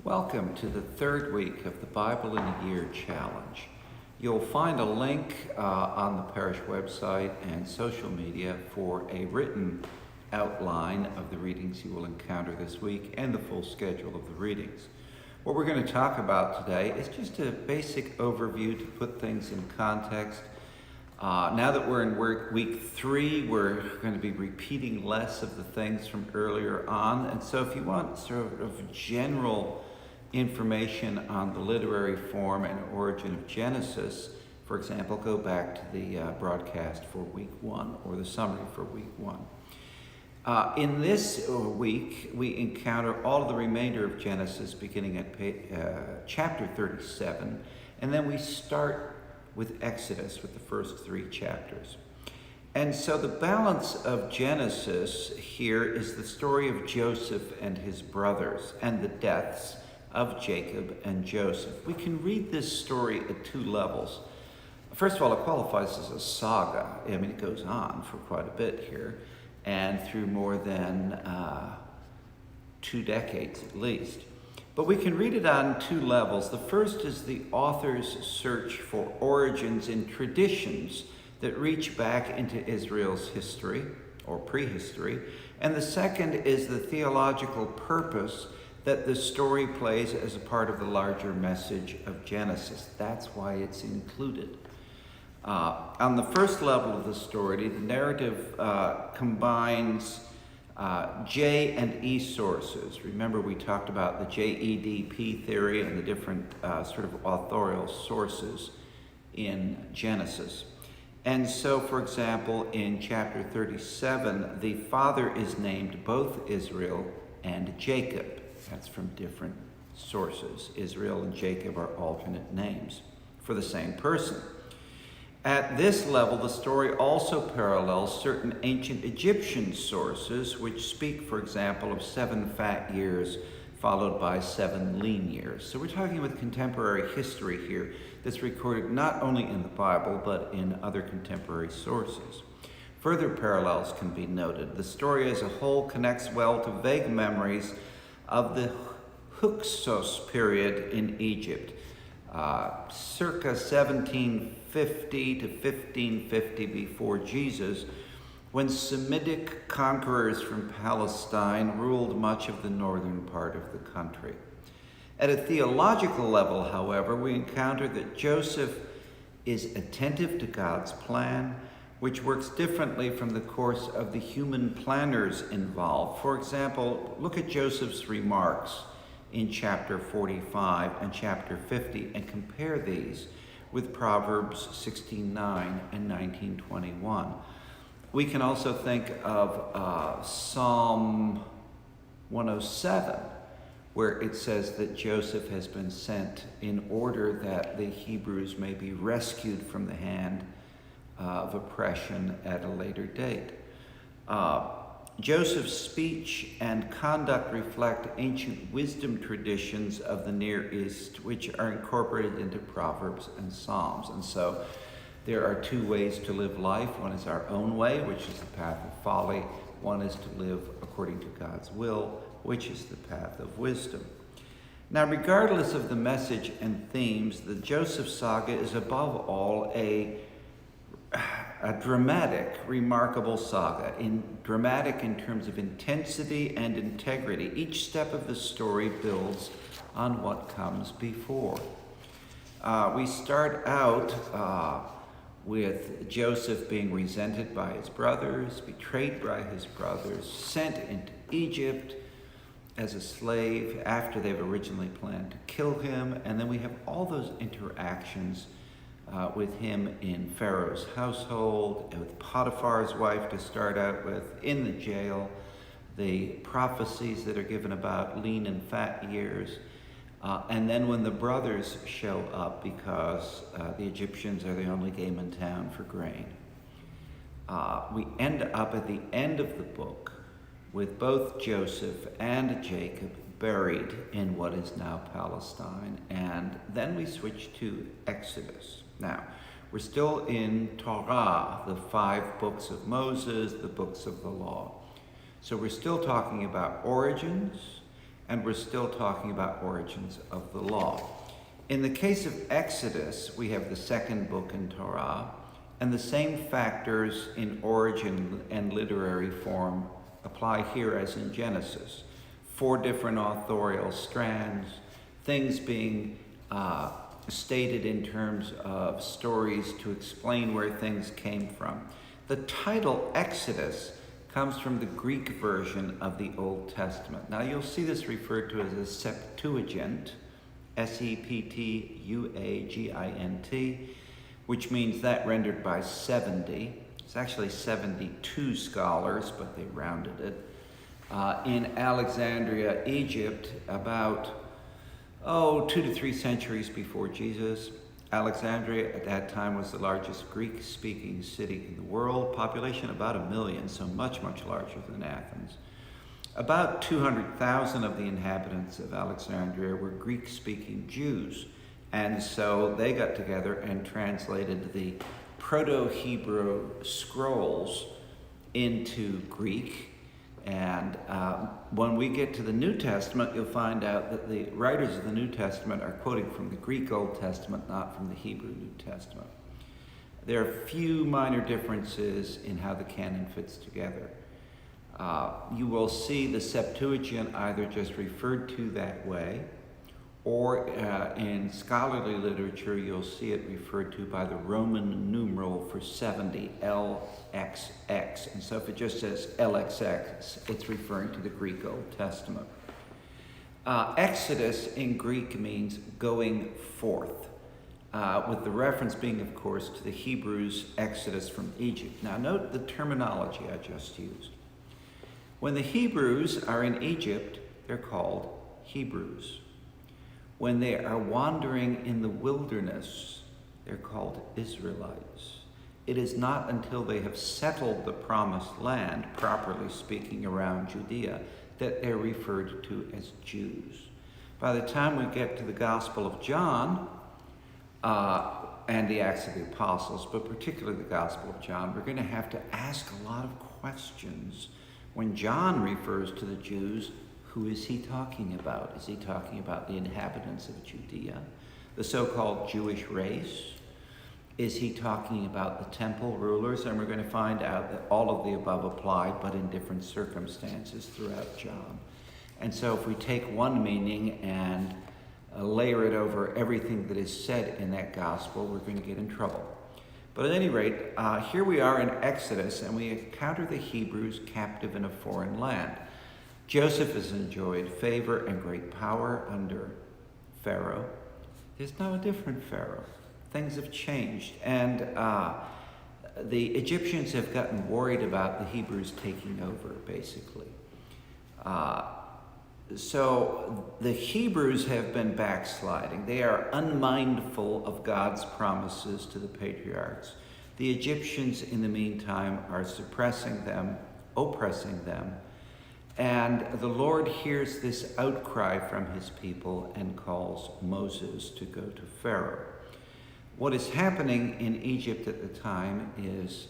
Welcome to the third week of the Bible in a Year Challenge. You'll find a link on the parish website and social media for a written outline of the readings you will encounter this week and the full schedule of the readings. What we're going to talk about today is just a basic overview to put things in context. Now that we're in week 3, we're going to be repeating less of the things from earlier on. And so if you want sort of general information on the literary form and origin of Genesis, for example, go back to the broadcast for week 1 or the summary for week 1. In this week, we encounter all of the remainder of Genesis beginning at chapter 37, and then we start with Exodus with the first 3 chapters. And so the balance of Genesis here is the story of Joseph and his brothers and the deaths of Jacob and Joseph. We can read this story at 2 levels. First of all, it qualifies as a saga. I mean, it goes on for quite a bit here and through more than 2 decades at least. But we can read it on 2 levels. The first is the author's search for origins in traditions that reach back into Israel's history or prehistory. And the second is the theological purpose that the story plays as a part of the larger message of Genesis. That's why it's included. On the first level of the story, the narrative combines J and E sources. Remember, we talked about the JEDP theory and the different sort of authorial sources in Genesis. And so, for example, in chapter 37, the father is named both Israel and Jacob. That's from different sources. Israel and Jacob are alternate names for the same person. At this level, the story also parallels certain ancient Egyptian sources, which speak, for example, of 7 fat years followed by 7 lean years. So we're talking about contemporary history here that's recorded not only in the Bible, but in other contemporary sources. Further parallels can be noted. The story as a whole connects well to vague memories of the Hyksos period in Egypt, circa 1750 to 1550 before Jesus, when Semitic conquerors from Palestine ruled much of the northern part of the country. At a theological level, however, we encounter that Joseph is attentive to God's plan, which works differently from the course of the human planners involved. For example, look at Joseph's remarks in chapter 45 and chapter 50 and compare these with Proverbs 16:9 and 19:21. We can also think of Psalm 107, where it says that Joseph has been sent in order that the Hebrews may be rescued from the hand of oppression at a later date. Joseph's speech and conduct reflect ancient wisdom traditions of the Near East, which are incorporated into Proverbs and Psalms. And so there are 2 ways to live life. One is our own way, which is the path of folly. One is to live according to God's will, which is the path of wisdom. Now, regardless of the message and themes, the Joseph saga is above all a dramatic, remarkable saga, dramatic in terms of intensity and integrity. Each step of the story builds on what comes before. We start out with Joseph being resented by his brothers, betrayed by his brothers, sent into Egypt as a slave after they've originally planned to kill him. And then we have all those interactions with him in Pharaoh's household, with Potiphar's wife to start out with, in the jail, the prophecies that are given about lean and fat years, and then when the brothers show up because the Egyptians are the only game in town for grain. We end up at the end of the book with both Joseph and Jacob buried in what is now Palestine, and then we switch to Exodus. Now, we're still in Torah, the 5 books of Moses, the books of the law. So we're still talking about origins, and we're still talking about origins of the law. In the case of Exodus, we have the second book in Torah, and the same factors in origin and literary form apply here as in Genesis. 4 different authorial strands, things being stated in terms of stories to explain where things came from. The title Exodus comes from the Greek version of the Old Testament. Now you'll see this referred to as a Septuagint, Septuagint, which means that rendered by 70. It's actually 72 scholars, but they rounded it. In Alexandria, Egypt, about 2 to 3 centuries before Jesus. Alexandria at that time was the largest Greek-speaking city in the world, population about 1 million, so much, much larger than Athens. About 200,000 of the inhabitants of Alexandria were Greek-speaking Jews, and so they got together and translated the Proto-Hebrew scrolls into Greek. And when we get to the New Testament, you'll find out that the writers of the New Testament are quoting from the Greek Old Testament, not from the Hebrew New Testament. There are few minor differences in how the canon fits together. You will see the Septuagint either just referred to that way, or in scholarly literature, you'll see it referred to by the Roman numeral for 70, LXX. And so if it just says LXX, it's referring to the Greek Old Testament. Exodus in Greek means going forth, with the reference being, of course, to the Hebrews' exodus from Egypt. Now note the terminology I just used. When the Hebrews are in Egypt, they're called Hebrews. When they are wandering in the wilderness, they're called Israelites. It is not until they have settled the promised land, properly speaking, around Judea, that they're referred to as Jews. By the time we get to the Gospel of John and the Acts of the Apostles, but particularly the Gospel of John, we're going to have to ask a lot of questions. When John refers to the Jews, who is he talking about? Is he talking about the inhabitants of Judea, the so-called Jewish race? Is he talking about the temple rulers? And we're going to find out that all of the above apply, but in different circumstances throughout John. And so if we take one meaning and layer it over everything that is said in that gospel, we're going to get in trouble. But at any rate, here we are in Exodus, and we encounter the Hebrews captive in a foreign land. Joseph has enjoyed favor and great power under Pharaoh. There's now a different Pharaoh. Things have changed, and the Egyptians have gotten worried about the Hebrews taking over, basically. So the Hebrews have been backsliding. They are unmindful of God's promises to the patriarchs. The Egyptians, in the meantime, are suppressing them, oppressing them, and the Lord hears this outcry from his people and calls Moses to go to Pharaoh. What is happening in Egypt at the time is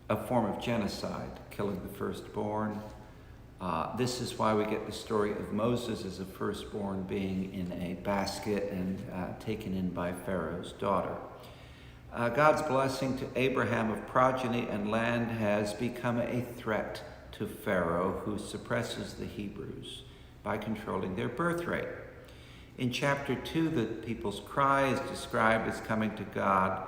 a form of genocide, killing the firstborn. This is why we get the story of Moses as a firstborn being in a basket and taken in by Pharaoh's daughter. God's blessing to Abraham of progeny and land has become a threat to Pharaoh, who suppresses the Hebrews by controlling their birth rate. In chapter 2, the people's cry is described as coming to God,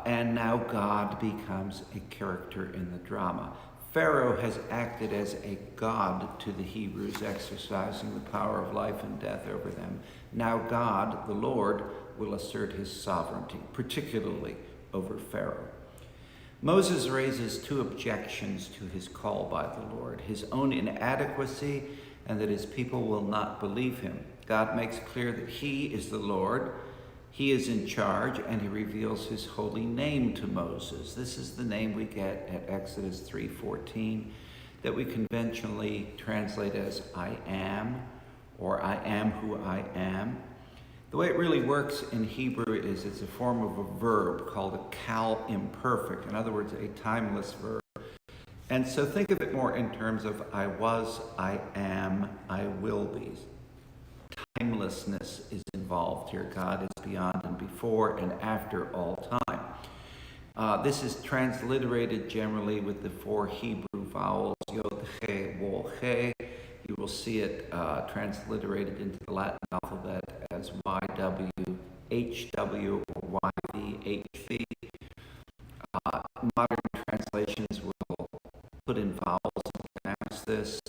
and now God becomes a character in the drama. Pharaoh has acted as a god to the Hebrews, exercising the power of life and death over them. Now God, the Lord, will assert his sovereignty, particularly over Pharaoh. Moses raises 2 objections to his call by the Lord: his own inadequacy and that his people will not believe him. God makes clear that he is the Lord, he is in charge, and he reveals his holy name to Moses. This is the name we get at Exodus 3:14, that we conventionally translate as I am, or I am who I am. The way it really works in Hebrew is it's a form of a verb called a kal imperfect. In other words, a timeless verb. And so think of it more in terms of I was, I am, I will be. Timelessness is involved here. God is beyond and before and after all time. This is transliterated generally with the 4 Hebrew vowels, yod, he, wol, he. You will see it transliterated into the Latin alphabet as YW, HW, or YV, HV. Modern translations will put in vowels and pronounce this.